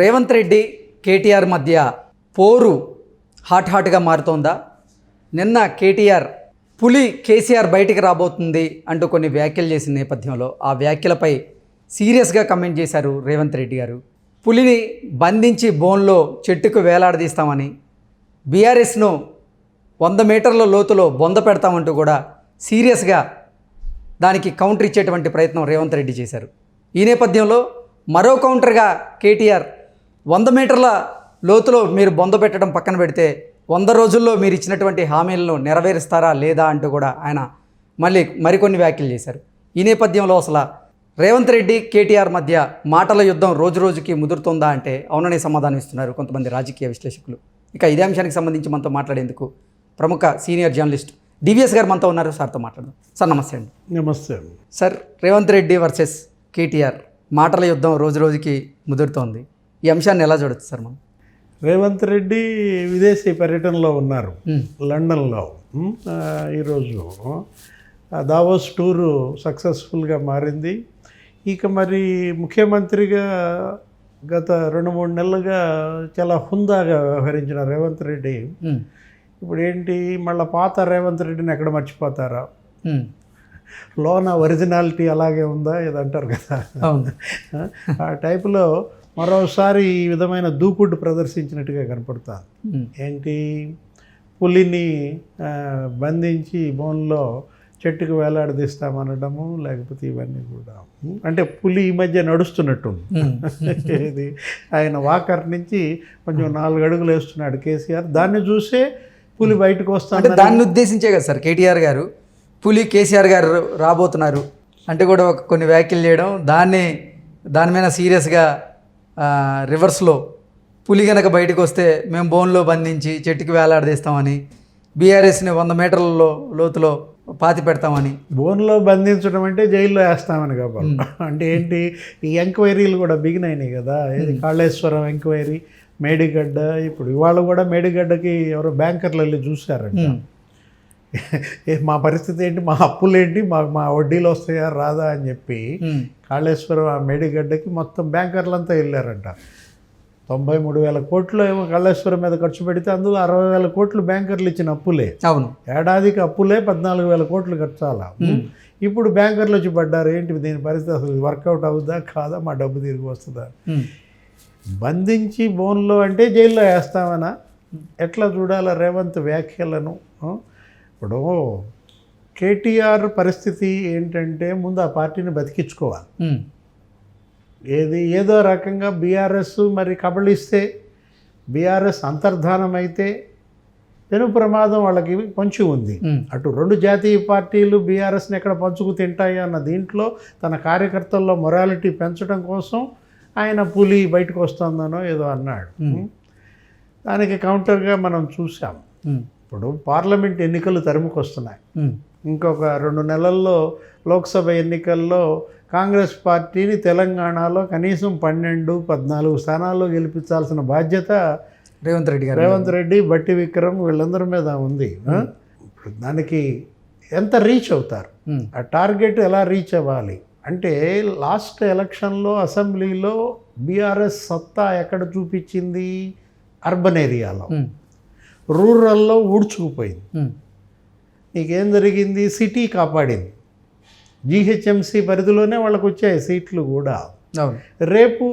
రేవంత్ రెడ్డి కేటీఆర్ మధ్య పోరు హాట్గా మారుతోందా? నిన్న కేటీఆర్ పులి కేసీఆర్ బయటికి రాబోతుంది అంటూ కొన్ని వ్యాఖ్యలు చేసిన నేపథ్యంలో ఆ వ్యాఖ్యలపై సీరియస్గా కమెంట్ చేశారు రేవంత్ రెడ్డి గారు. పులిని బంధించి బోన్లో చెట్టుకు వేలాడదీస్తామని, బీఆర్ఎస్ను 100 మీటర్ల లోతులో బొంద పెడతామంటూ కూడా సీరియస్గా దానికి కౌంటర్ ఇచ్చేటువంటి ప్రయత్నం రేవంత్ రెడ్డి చేశారు. ఈ నేపథ్యంలో మరో కౌంటర్గా కేటీఆర్ 100 మీటర్ల లోతులో మీరు బొంద పెట్టడం పక్కన పెడితే 100 రోజుల్లో మీరు ఇచ్చినటువంటి హామీలను నెరవేరుస్తారా లేదా అంటూ కూడా ఆయన మరికొన్ని వ్యాఖ్యలు చేశారు. ఈ నేపథ్యంలో అసలు రేవంత్ రెడ్డి కేటీఆర్ మధ్య మాటల యుద్ధం రోజుకి ముదురుతుందా అంటే అవుననే సమాధానం ఇస్తున్నారు కొంతమంది రాజకీయ విశ్లేషకులు. ఇక ఇదే అంశానికి సంబంధించి మనతో మాట్లాడేందుకు ప్రముఖ సీనియర్ జర్నలిస్ట్ డివిఎస్ గారు మనతో ఉన్నారు. సార్తో మాట్లాడదాం. సార్ నమస్తే అండి. నమస్తే సార్, రేవంత్ రెడ్డి వర్సెస్ కేటీఆర్ మాటల యుద్ధం రోజుకి ముదురుతోంది. ఈ అంశాన్ని ఎలా చూడొచ్చు సార్ మనం? రేవంత్ రెడ్డి విదేశీ పర్యటనలో ఉన్నారు, లండన్లో. ఈరోజు దావోస్ టూరు సక్సెస్ఫుల్గా మారింది. ఇక మరి ముఖ్యమంత్రిగా గత 2-3 నెలలుగా చాలా హుందాగా వ్యవహరించిన రేవంత్ రెడ్డి ఇప్పుడు ఏంటి, మళ్ళీ పాత రేవంత్ రెడ్డిని ఎక్కడ మర్చిపోతారా? లోన ఒరిజినాలిటీ అలాగే ఉందా ఏదంటారు కదా, ఆ టైపులో మరోసారి ఈ విధమైన దూకుడు ప్రదర్శించినట్టుగా కనపడుతుంది. ఏంటి, పులిని బంధించి బోన్లో చెట్టుకు వేలాడదీస్తామనడము, లేకపోతే ఇవన్నీ కూడా అంటే పులి ఈ మధ్య నడుస్తున్నట్టుంది. ఇది ఆయన వాకర్ నుంచి కొంచెం 4 అడుగులు వేస్తున్నాడు కేసీఆర్. దాన్ని చూసే పులి బయటకు వస్తాడు. దాన్ని ఉద్దేశించే కదా సార్ కేటీఆర్ గారు పులి కేసీఆర్ గారు రాబోతున్నారు అంటే కూడా కొన్ని వ్యాఖ్యలు చేయడం, దాని మీద సీరియస్గా రివర్స్లో పులి కనుక బయటకు వస్తే మేము బోన్లో బంధించి చెట్టుకి వేలాడదీస్తామని, బీఆర్ఎస్ని 100 మీటర్ల లోతులో పాతి పెడతామని. బోన్లో బంధించడం అంటే జైల్లో వేస్తామని కాబట్టి అంటే ఏంటి, ఈ ఎంక్వైరీలు కూడా బిగిన్ అయినాయి కదా. ఇది కాళేశ్వరం ఎంక్వైరీ, మేడిగడ్డ. ఇప్పుడు ఇవాళ కూడా మేడిగడ్డకి ఎవరో బ్యాంకర్లు వెళ్ళి చూశారంట. మా పరిస్థితి ఏంటి, మా అప్పులు ఏంటి, మా వడ్డీలు వస్తాయా రాదా అని చెప్పి కాళేశ్వరం ఆ మేడిగడ్డకి మొత్తం బ్యాంకర్లంతా వెళ్ళారంట. 93,000 కోట్లు ఏమో కాళేశ్వరం మీద ఖర్చు పెడితే అందులో 60,000 కోట్లు బ్యాంకర్లు ఇచ్చిన అప్పులే. అవును, ఏడాదికి అప్పులే 14,000 కోట్లు ఖర్చాలా. ఇప్పుడు బ్యాంకర్లు వచ్చి పడ్డారు. ఏంటి దీని పరిస్థితి, అసలు వర్కౌట్ అవుద్దా కాదా, మా డబ్బు తిరిగి వస్తుందా? బంధించి బోన్లో అంటే జైల్లో వేస్తామనా? ఎట్లా చూడాలా రేవంత్ వ్యాఖ్యలను? ఇప్పుడు కేటీఆర్ పరిస్థితి ఏంటంటే ముందు ఆ పార్టీని బతికించుకోవాలి. ఏదో రకంగా బీఆర్ఎస్ మరి కబళిస్తే, బీఆర్ఎస్ అంతర్ధానం అయితే పెను ప్రమాదం వాళ్ళకి పొంచి ఉంది. అటు 2 జాతీయ పార్టీలు బీఆర్ఎస్ని ఎక్కడ పంచుకు తింటాయి అన్న దీంట్లో తన కార్యకర్తల్లో మొరాలిటీ పెంచడం కోసం ఆయన పులి బయటకు వస్తుందనో ఏదో అన్నాడు. దానికి కౌంటర్గా మనం చూసాం. ఇప్పుడు పార్లమెంట్ ఎన్నికలు తరుముకొస్తున్నాయి. ఇంకొక 2 నెలల్లో లోక్సభ ఎన్నికల్లో కాంగ్రెస్ పార్టీని తెలంగాణలో కనీసం 12-14 స్థానాల్లో గెలిపించాల్సిన బాధ్యత రేవంత్ రెడ్డి, బట్టి విక్రమ్ వీళ్ళందరి మీద ఉంది. దానికి ఎంత రీచ్ అవుతారు, ఆ టార్గెట్ ఎలా రీచ్ అవ్వాలి అంటే, లాస్ట్ ఎలక్షన్లో అసెంబ్లీలో బీఆర్ఎస్ సత్తా ఎక్కడ చూపించింది? అర్బన్ ఏరియాలో. రూరల్లో ఊడ్చుకుపోయింది. నీకేం జరిగింది? సిటీ కాపాడింది. జీహెచ్ఎంసీ పరిధిలోనే వాళ్ళకు వచ్చాయి సీట్లు కూడా. రేపు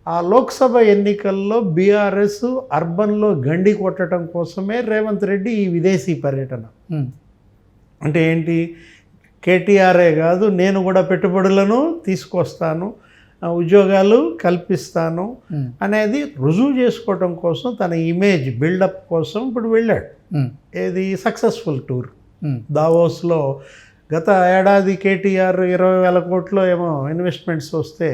ఆ లోక్సభ ఎన్నికల్లో బీఆర్ఎస్ అర్బన్లో గండి కొట్టడం కోసమే రేవంత్ రెడ్డి ఈ విదేశీ పర్యటన. అంటే ఏంటి, కేటీఆర్ఏ కాదు, నేను కూడా పెట్టుబడులను తీసుకొస్తాను, ఉద్యోగాలు కల్పిస్తాను అనేది రుజువు చేసుకోవటం కోసం, తన ఇమేజ్ బిల్డప్ కోసం ఇప్పుడు వెళ్ళాడు. ఏది సక్సెస్ఫుల్ టూర్. దావోస్లో గత ఏడాది కేటీఆర్ 20,000 కోట్లు ఏమో ఇన్వెస్ట్మెంట్స్ వస్తే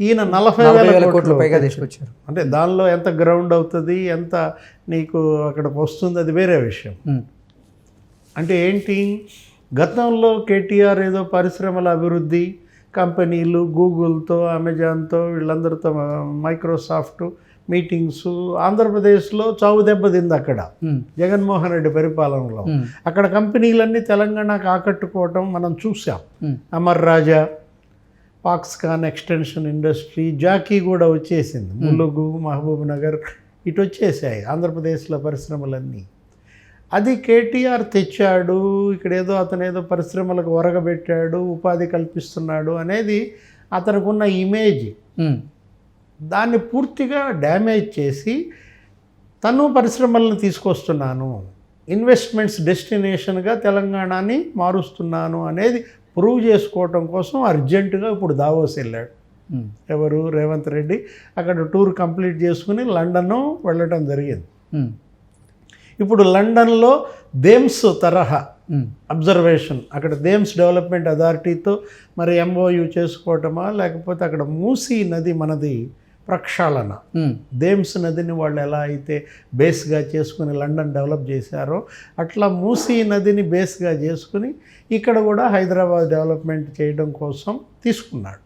ఈయన 40,000 కోట్లు పైగా తీసుకొచ్చారు. అంటే దానిలో ఎంత గ్రౌండ్ అవుతుంది, ఎంత నీకు అక్కడికి వస్తుంది, అది వేరే విషయం. అంటే ఏంటి, గతంలో కేటీఆర్ ఏదో పరిశ్రమల అభివృద్ధి, కంపెనీలు, గూగుల్తో, అమెజాన్తో, వీళ్ళందరితో, మైక్రోసాఫ్ట్ మీటింగ్స్, ఆంధ్రప్రదేశ్లో చావు దెబ్బతింది అక్కడ జగన్మోహన్ రెడ్డి పరిపాలనలో. అక్కడ కంపెనీలన్నీ తెలంగాణకు ఆకట్టుకోవటం మనం చూసాం. అమర్ రాజా, ఫాక్స్కాన్ ఎక్స్టెన్షన్ ఇండస్ట్రీ, జాకీ కూడా వచ్చేసింది, ములుగు, మహబూబ్ నగర్ ఇటు వచ్చేసాయి ఆంధ్రప్రదేశ్లో పరిశ్రమలన్నీ. అది కేటీఆర్ తెచ్చాడు, ఇక్కడ అతను ఏదో పరిశ్రమలకు ఒరగబెట్టాడు, ఉపాధి కల్పిస్తున్నాడు అనేది అతనుకున్న ఇమేజ్. దాన్ని పూర్తిగా డ్యామేజ్ చేసి తను పరిశ్రమలను తీసుకొస్తున్నాను, ఇన్వెస్ట్మెంట్స్ డెస్టినేషన్గా తెలంగాణని మారుస్తున్నాను అనేది ప్రూవ్ చేసుకోవటం కోసం అర్జెంటుగా ఇప్పుడు దావోస్ వెళ్ళాడు. ఎవరు? రేవంత్ రెడ్డి. అక్కడ టూర్ కంప్లీట్ చేసుకుని లండన్ వెళ్ళటం జరిగింది. ఇప్పుడు లండన్లో థేమ్స్ తరహా అబ్జర్వేషన్, అక్కడ థేమ్స్ డెవలప్మెంట్ అథారిటీతో మరి ఎంఓయూ చేసుకోవటమా, లేకపోతే అక్కడ మూసీ నది మనది ప్రక్షాళన, థేమ్స్ నదిని వాళ్ళు ఎలా అయితే బేస్గా చేసుకుని లండన్ డెవలప్ చేశారో అట్లా మూసీ నదిని బేస్గా చేసుకుని ఇక్కడ కూడా హైదరాబాద్ డెవలప్మెంట్ చేయడం కోసం తీసుకున్నాడు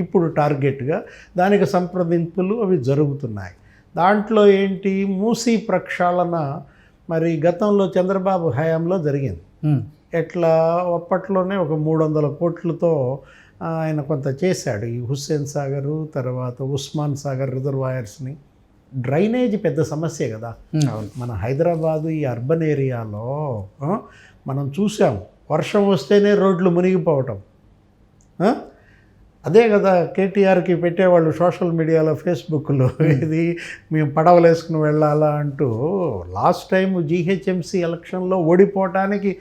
ఇప్పుడు టార్గెట్గా. దానికి సంప్రదింపులు అవి జరుగుతున్నాయి. దాంట్లో ఏంటి, మూసీ ప్రక్షాళన మరి గతంలో చంద్రబాబు హయాంలో జరిగింది. ఎట్లా అప్పట్లోనే ఒక 300 కోట్లతో ఆయన కొంత చేశాడు. ఈ హుస్సేన్ సాగరు, తర్వాత ఉస్మాన్ సాగర్ రిజర్వాయర్స్ని. డ్రైనేజ్ పెద్ద సమస్య కదా మన హైదరాబాదు ఈ అర్బన్ ఏరియాలో. మనం చూసాం, వర్షం వస్తేనే రోడ్లు మునిగిపోవటం. అదే కదా కేటీఆర్కి పెట్టేవాళ్ళు సోషల్ మీడియాలో, ఫేస్బుక్లో, ఇది మేము పడవలు వేసుకుని వెళ్ళాలా అంటూ. లాస్ట్ టైం జీహెచ్ఎంసీ ఎలక్షన్లో ఓడిపోవటానికి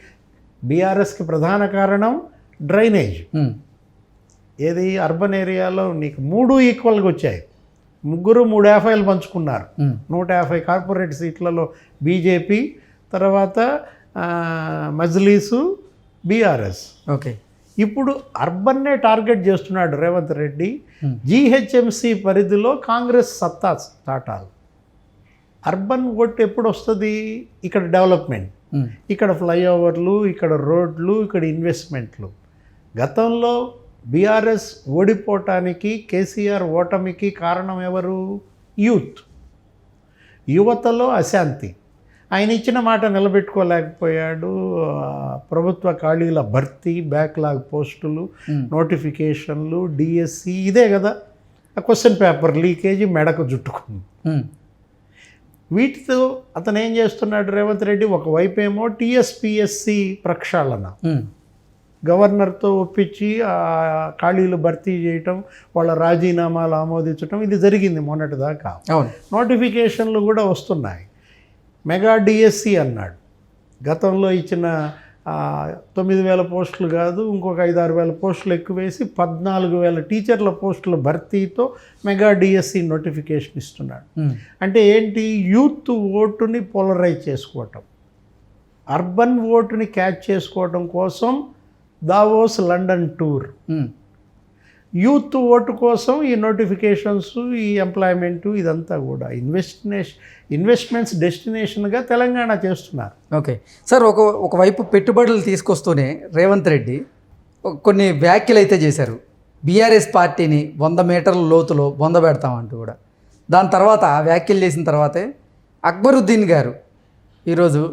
బీఆర్ఎస్కి ప్రధాన కారణం డ్రైనేజ్. ఏది అర్బన్ ఏరియాలో నీకు 3 ఈక్వల్గా వచ్చాయి, 3 350 పంచుకున్నారు. 150 కార్పొరేట్ సీట్లలో బీజేపీ, తర్వాత మజ్లీసు, బీఆర్ఎస్. ఓకే, ఇప్పుడు అర్బన్నే టార్గెట్ చేస్తున్నాడు రేవంత్ రెడ్డి. జీహెచ్ఎంసీ పరిధిలో కాంగ్రెస్ సత్తా చాటాలి. అర్బన్ ఓటు ఎప్పుడు వస్తుంది? ఇక్కడ డెవలప్మెంట్, ఇక్కడ ఫ్లైఓవర్లు, ఇక్కడ రోడ్లు, ఇక్కడ ఇన్వెస్ట్మెంట్లు. గతంలో బీఆర్ఎస్ ఓడిపోవటానికి, కేసీఆర్ ఓటమికి కారణం ఎవరు? యూత్. యువతలో అశాంతి. ఆయన ఇచ్చిన మాట నిలబెట్టుకోలేకపోయాడు. ప్రభుత్వ ఖాళీల భర్తీ, బ్యాక్లాగ్ పోస్టులు, నోటిఫికేషన్లు, డిఎస్సి, ఇదే కదా. ఆ క్వశ్చన్ పేపర్ లీకేజీ మెడకు జుట్టుకుంది. వీటితో అతను ఏం చేస్తున్నాడు రేవంత్ రెడ్డి? ఒకవైపు ఏమో టీఎస్పీఎస్సి ప్రక్షాళన, గవర్నర్తో ఒప్పించి ఆ ఖాళీలు భర్తీ చేయటం, వాళ్ళ రాజీనామాలు ఆమోదించడం, ఇది జరిగింది మొన్నటిదాకా. నోటిఫికేషన్లు కూడా వస్తున్నాయి. మెగా డిఎస్సి అన్నాడు. గతంలో ఇచ్చిన 9,000 పోస్టులు కాదు, ఇంకొక 5-6 పోస్టులు ఎక్కువ వేసి 14,000 టీచర్ల పోస్టుల భర్తీతో మెగా డిఎస్సి నోటిఫికేషన్ ఇస్తున్నాడు. అంటే ఏంటి? యూత్ ఓటుని పోలరైజ్ చేసుకోవటం, అర్బన్ ఓటుని క్యాచ్ చేసుకోవటం కోసం Davos London tour. Youth vote కోసం ఈ నోటిఫికేషన్స్, ఈ ఎంప్లాయ్మెంటు, ఇదంతా కూడా ఇన్వెస్ట్మెంట్స్ డెస్టినేషన్గా తెలంగాణ చేస్తున్నారు. ఓకే సార్, ఒకవైపు పెట్టుబడులు తీసుకొస్తూనే రేవంత్ రెడ్డి కొన్ని వ్యాఖ్యలు అయితే చేశారు. బీఆర్ఎస్ పార్టీని 100 మీటర్ల లోతులో బొందబెడతామంటూ కూడా. దాని తర్వాత వ్యాఖ్యలు చేసిన తర్వాతే అక్బరుద్దీన్ గారు ఈరోజు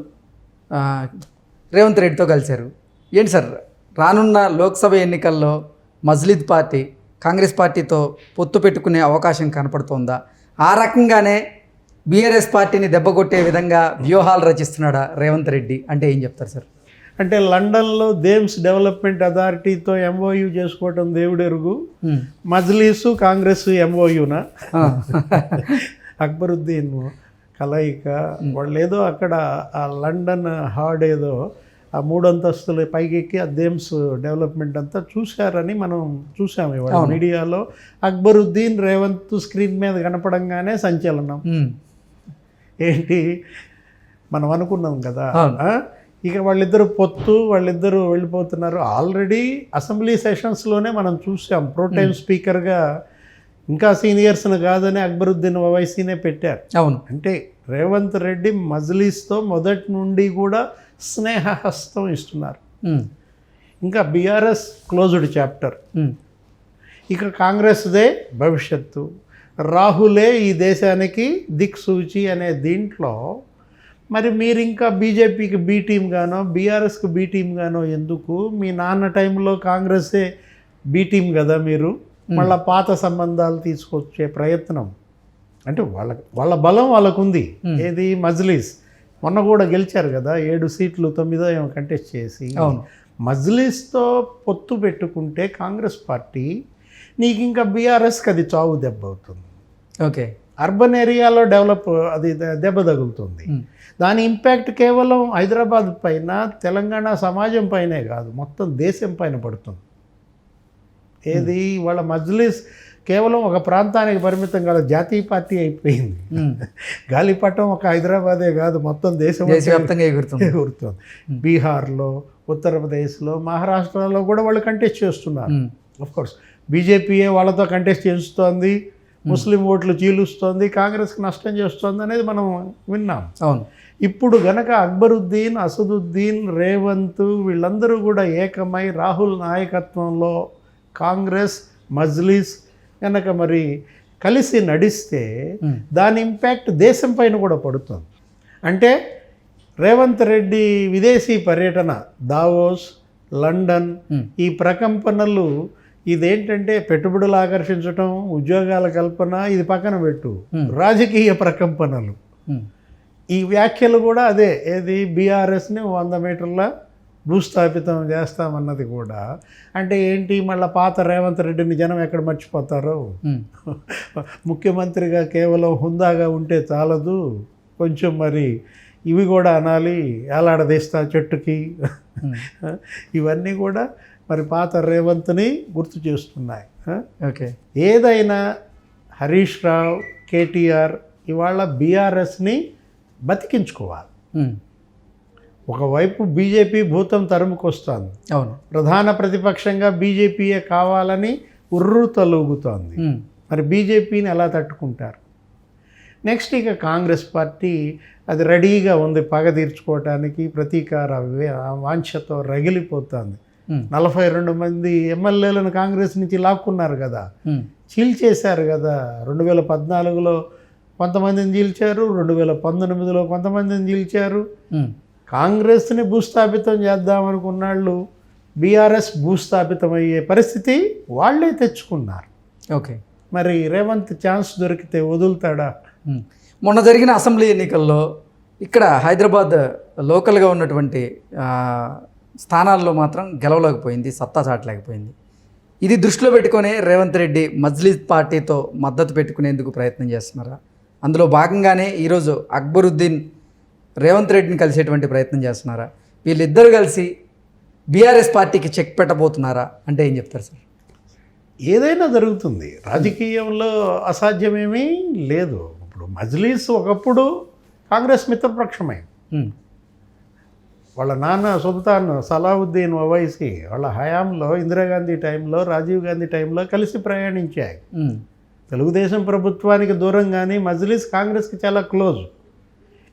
రేవంత్ రెడ్డితో కలిశారు. ఏంటి సార్, రానున్న లోక్సభ ఎన్నికల్లో మజ్లిద్ పార్టీ కాంగ్రెస్ పార్టీతో పొత్తు పెట్టుకునే అవకాశం కనపడుతోందా? ఆ రకంగానే బీఆర్ఎస్ పార్టీని దెబ్బకొట్టే విధంగా వ్యూహాలు రచిస్తున్నాడా రేవంత్ రెడ్డి? అంటే ఏం చెప్తారు సార్? అంటే లండన్లో థేమ్స్ డెవలప్మెంట్ అథారిటీతో ఎంఓయూ చేసుకోవటం దేవుడెరుగు. మజ్లీసు, కాంగ్రెస్ ఎంఓయూనా? అక్బరుద్దీన్ కలయిక. వాళ్ళు ఏదో అక్కడ ఆ లండన్ హార్డ్ ఏదో ఆ 3 అంతస్తులు పైకెక్కి ఆ థేమ్స్ డెవలప్మెంట్ అంతా చూశారని మనం చూసాము ఇవాళ మీడియాలో. అక్బరుద్దీన్ రేవంత్ స్క్రీన్ మీద కనపడంగానే సంచలనం. ఏంటి, మనం అనుకున్నాం కదా ఇక వాళ్ళిద్దరు పొత్తు, వాళ్ళిద్దరూ వెళ్ళిపోతున్నారు. ఆల్రెడీ అసెంబ్లీ సెషన్స్లోనే మనం చూసాం, ప్రోటైమ్ స్పీకర్గా ఇంకా సీనియర్స్ని కాదని అక్బరుద్దీన్ ఓవైసీనే పెట్టారు. అవును, అంటే రేవంత్ రెడ్డి మజ్లీస్తో మొదటి నుండి కూడా స్నేహహస్తం ఇస్తున్నారు. ఇంకా బీఆర్ఎస్ క్లోజ్డ్ చాప్టర్. ఇక కాంగ్రెస్దే భవిష్యత్తు, రాహులే ఈ దేశానికి దిక్సూచి అనే దీంట్లో మరి మీరు ఇంకా బీజేపీకి బీ టీమ్ గానో, బీఆర్ఎస్కి బీ టీమ్ గానో ఎందుకు? మీ నాన్న టైంలో కాంగ్రెస్సే బీ టీమ్ కదా మీరు. మళ్ళీ పాత సంబంధాలు తీసుకొచ్చే ప్రయత్నం. అంటే వాళ్ళ బలం వాళ్ళకు ఉంది. ఏది మజ్లిస్ మొన్న కూడా గెలిచారు కదా, 7 సీట్లు 9 ఏమో కంటెస్ట్ చేసి. మజ్లిస్తో పొత్తు పెట్టుకుంటే కాంగ్రెస్ పార్టీ నీకు ఇంకా బీఆర్ఎస్కి అది చావు దెబ్బ అవుతుంది. ఓకే, అర్బన్ ఏరియాలో డెవలప్ అది దెబ్బ తగులుతుంది. దాని ఇంపాక్ట్ కేవలం హైదరాబాద్ పైన, తెలంగాణ సమాజం పైనే కాదు, మొత్తం దేశం పైన పడుతుంది. ఏది వాళ్ళ మజ్లిస్ కేవలం ఒక ప్రాంతానికి పరిమితం కాదు, జాతీయ పార్టీ అయిపోయింది. గాలిపటం ఒక హైదరాబాదే కాదు, మొత్తం దేశవ్యాప్తంగా ఎగురుతుంది. బీహార్లో, ఉత్తరప్రదేశ్లో, మహారాష్ట్రలో కూడా వాళ్ళు కంటెస్ట్ చేస్తున్నారు. కోర్స్ బీజేపీయే వాళ్ళతో కంటెస్ట్ చేస్తోంది, ముస్లిం ఓట్లు చీలుస్తోంది, కాంగ్రెస్కి నష్టం చేస్తోంది అనేది మనం విన్నాం. అవును. ఇప్పుడు గనక అక్బరుద్దీన్, అసదుద్దీన్, రేవంత్ వీళ్ళందరూ కూడా ఏకమై రాహుల్ నాయకత్వంలో కాంగ్రెస్, మజ్లిస్ కనుక మరి కలిసి నడిస్తే దాని ఇంపాక్ట్ దేశం పైన కూడా పడుతుంది. అంటే రేవంత్ రెడ్డి విదేశీ పర్యటన, దావోస్, లండన్, ఈ ప్రకంపనలు ఇదేంటంటే పెట్టుబడులు ఆకర్షించడం, ఉద్యోగాల కల్పన, ఇది పక్కన పెట్టు, రాజకీయ ప్రకంపనలు. ఈ వ్యాఖ్యలు కూడా అదే, ఏది బీఆర్ఎస్ని 100 మీటర్ల భూస్థాపితం చేస్తామన్నది కూడా. అంటే ఏంటి, మళ్ళీ పాత రేవంత్ రెడ్డిని జనం ఎక్కడ మర్చిపోతారో, ముఖ్యమంత్రిగా కేవలం హుందాగా ఉంటే చాలదు, కొంచెం మరి ఇవి కూడా అనాలి, ఏలాడదీస్తా చెట్టుకి, ఇవన్నీ కూడా మరి పాత రేవంత్ని గుర్తు చేస్తున్నాయి. ఓకే, ఏదైనా హరీష్ రావు, కేటీఆర్ ఇవాళ బీఆర్ఎస్ని బతికించుకోవాలి. ఒకవైపు బీజేపీ భూతం తరుముకొస్తోంది, అవును, ప్రధాన ప్రతిపక్షంగా బీజేపీయే కావాలని ఉర్రు తలూగుతోంది. మరి బీజేపీని ఎలా తట్టుకుంటారు? నెక్స్ట్ ఇక కాంగ్రెస్ పార్టీ అది రెడీగా ఉంది పగ తీర్చుకోవటానికి, ప్రతీకార వాంఛతో రగిలిపోతుంది. 42 మంది ఎమ్మెల్యేలను కాంగ్రెస్ నుంచి లాక్కున్నారు కదా, చీల్చేశారు కదా. 2014లో కొంతమందిని చీల్చారు, 2019లో కొంతమందిని చీల్చారు. కాంగ్రెస్ని భూస్థాపితం చేద్దామనుకున్నాళ్ళు బీఆర్ఎస్ భూస్థాపితం అయ్యే పరిస్థితి వాళ్ళే తెచ్చుకున్నారు. ఓకే, మరి రేవంత్ ఛాన్స్ దొరికితే వదులుతాడా? మొన్న జరిగిన అసెంబ్లీ ఎన్నికల్లో ఇక్కడ హైదరాబాద్ లోకల్గా ఉన్నటువంటి స్థానాల్లో మాత్రం గెలవలేకపోయింది, సత్తా చాటలేకపోయింది. ఇది దృష్టిలో పెట్టుకొని రేవంత్ రెడ్డి మజ్లిస్ పార్టీతో మద్దతు పెట్టుకునేందుకు ప్రయత్నం చేస్తున్నారా? అందులో భాగంగానే ఈరోజు అక్బరుద్దీన్ రేవంత్ రెడ్డిని కలిసేటువంటి ప్రయత్నం చేస్తున్నారా? వీళ్ళిద్దరు కలిసి బీఆర్ఎస్ పార్టీకి చెక్ పెట్టబోతున్నారా అంటే ఏం చెప్తారు సార్? ఏదైనా జరుగుతుంది, రాజకీయంలో అసాధ్యమేమీ లేదు. ఇప్పుడు మజ్లిస్ ఒకప్పుడు కాంగ్రెస్ మిత్రపక్షమే. వాళ్ళ నాన్న సుల్తాన్ సలావుద్దీన్ ఓవైసీ వాళ్ళ హయాంలో, ఇందిరాగాంధీ టైంలో, రాజీవ్ గాంధీ టైంలో కలిసి ప్రయాణించాయి. తెలుగుదేశం ప్రభుత్వానికి దూరంగానే మజ్లిస్ కాంగ్రెస్కి చాలా క్లోజ్.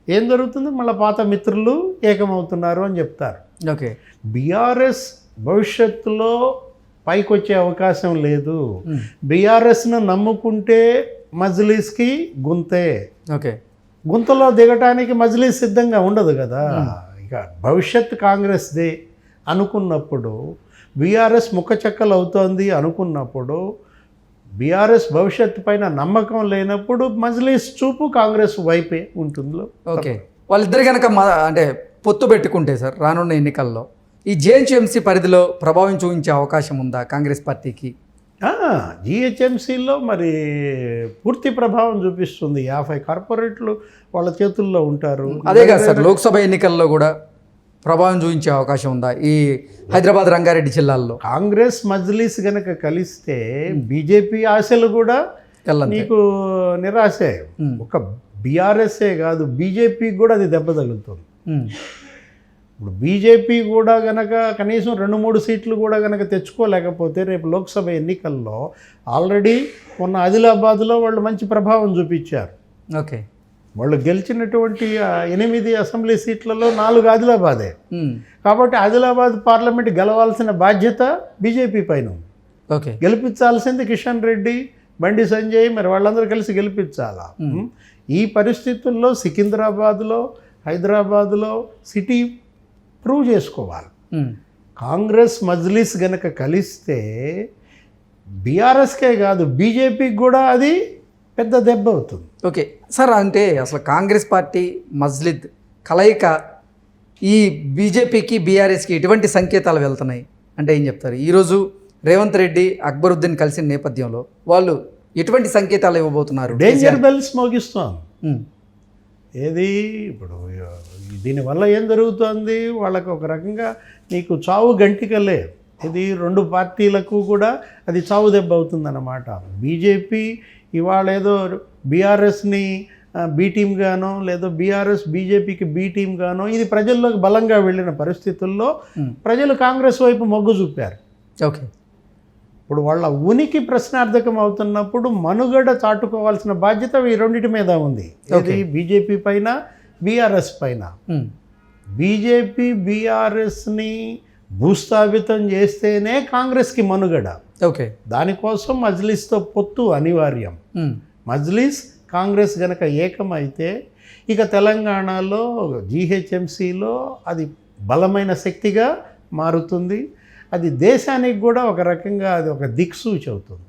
ఏం జరుగుతుంది, మళ్ళీ పాత మిత్రులు ఏకమవుతున్నారు అని చెప్తారు. ఓకే, బీఆర్ఎస్ భవిష్యత్తులో పైకి వచ్చే అవకాశం లేదు. బీఆర్ఎస్ను నమ్ముకుంటే మజ్లిస్కి గుంతే. ఓకే, గుంతలో దిగటానికి మజ్లిస్ సిద్ధంగా ఉండదు కదా. ఇక భవిష్యత్ కాంగ్రెస్దే అనుకున్నప్పుడు, బీఆర్ఎస్ ముక్కచెక్కలు అవుతోంది అనుకున్నప్పుడు, బీఆర్ఎస్ భవిష్యత్తు పైన నమ్మకం లేనప్పుడు మజ్లిస్ చూపు కాంగ్రెస్ వైపే ఉంటుందో. ఓకే, వాళ్ళిద్దరు కనుక అంటే పొత్తు పెట్టుకుంటే సార్ రానున్న ఎన్నికల్లో ఈ జేహెచ్ఎంసీ పరిధిలో ప్రభావం చూపించే అవకాశం ఉందా కాంగ్రెస్ పార్టీకి? జిహెచ్ఎంసీలో మరి పూర్తి ప్రభావం చూపిస్తుంది. 50 కార్పొరేట్లు వాళ్ళ చేతుల్లో ఉంటారు. అదే కాదు సార్, లోక్సభ ఎన్నికల్లో కూడా ప్రభావం చూపించే అవకాశం ఉందా ఈ హైదరాబాద్, రంగారెడ్డి జిల్లాల్లో? కాంగ్రెస్ మజ్లిస్ గనక కలిస్తే బీజేపీ ఆశలు కూడా నీకు నిరాశే. ఒక బీఆర్ఎస్ఏ కాదు, బీజేపీకి కూడా అది దెబ్బ తగులుతుంది. ఇప్పుడు బీజేపీ కూడా గనక కనీసం 2-3 సీట్లు కూడా గనక తెచ్చుకోలేకపోతే రేపు లోక్సభ ఎన్నికల్లో ఆల్రెడీ మొన్న ఆదిలాబాద్లో వాళ్ళు మంచి ప్రభావం చూపించారు. ఓకే, వాళ్ళు గెలిచినటువంటి 8 అసెంబ్లీ సీట్లలో 4 ఆదిలాబాదే. కాబట్టి ఆదిలాబాద్ పార్లమెంట్ గెలవాల్సిన బాధ్యత బీజేపీ పైన ఉంది. ఓకే, గెలిపించాల్సింది కిషన్ రెడ్డి, బండి సంజయ్, మరి వాళ్ళందరూ కలిసి గెలిపించాలా. ఈ పరిస్థితుల్లో సికింద్రాబాద్లో, హైదరాబాద్లో సిటీ ప్రూవ్ చేసుకోవాలి. కాంగ్రెస్ మజ్లిస్ గనక కలిస్తే బీఆర్ఎస్కే కాదు బీజేపీకి కూడా అది పెద్ద దెబ్బ అవుతుంది. ఓకే సార్, అంటే అసలు కాంగ్రెస్ పార్టీ మజ్లిద్ కలయిక ఈ బీజేపీకి బీఆర్ఎస్కి ఎటువంటి సంకేతాలు వెళ్తున్నాయి అంటే ఏం చెప్తారు? ఈరోజు రేవంత్ రెడ్డి అక్బరుద్దీన్ కలిసిన నేపథ్యంలో వాళ్ళు ఎటువంటి సంకేతాలు ఇవ్వబోతున్నారు? Danger bells మోగిస్తాం. ఉమ్, ఏది ఇప్పుడు దీనివల్ల ఏం జరుగుతుంది, వాళ్ళకి ఒక రకంగా నీకు చావు గంటికలే. ఇది రెండు పార్టీలకు కూడా అది చావు దెబ్బ అవుతుందన్నమాట. బీజేపీ ఇవాళ ఏదో బీఆర్ఎస్ని బీ టీమ్గానో లేదో బీఆర్ఎస్ బీజేపీకి బీ టీమ్గానో ఇది ప్రజల్లోకి బలంగా వెళ్ళిన పరిస్థితుల్లో ప్రజలు కాంగ్రెస్ వైపు మొగ్గు చూపారు. ఓకే, ఇప్పుడు వాళ్ళ ఉనికి ప్రశ్నార్థకం అవుతున్నప్పుడు మనుగడ చాటుకోవాల్సిన బాధ్యత ఈ రెండింటి మీద ఉంది. ఇది బీజేపీ పైన బీఆర్ఎస్ పైన. ఉమ్, బీజేపీ బీఆర్ఎస్ని భూస్థాపితం చేస్తేనే కాంగ్రెస్కి మనుగడ. ఓకే, దానికోసం మజ్లిస్తో పొత్తు అనివార్యం. ఉమ్, మజ్లిస్ కాంగ్రెస్ గనక ఏకమైతే ఇక తెలంగాణలో జీహెచ్ఎంసీలో అది బలమైన శక్తిగా మారుతుంది. అది దేశానికి కూడా ఒక రకంగా అది ఒక దిక్సూచి అవుతుంది.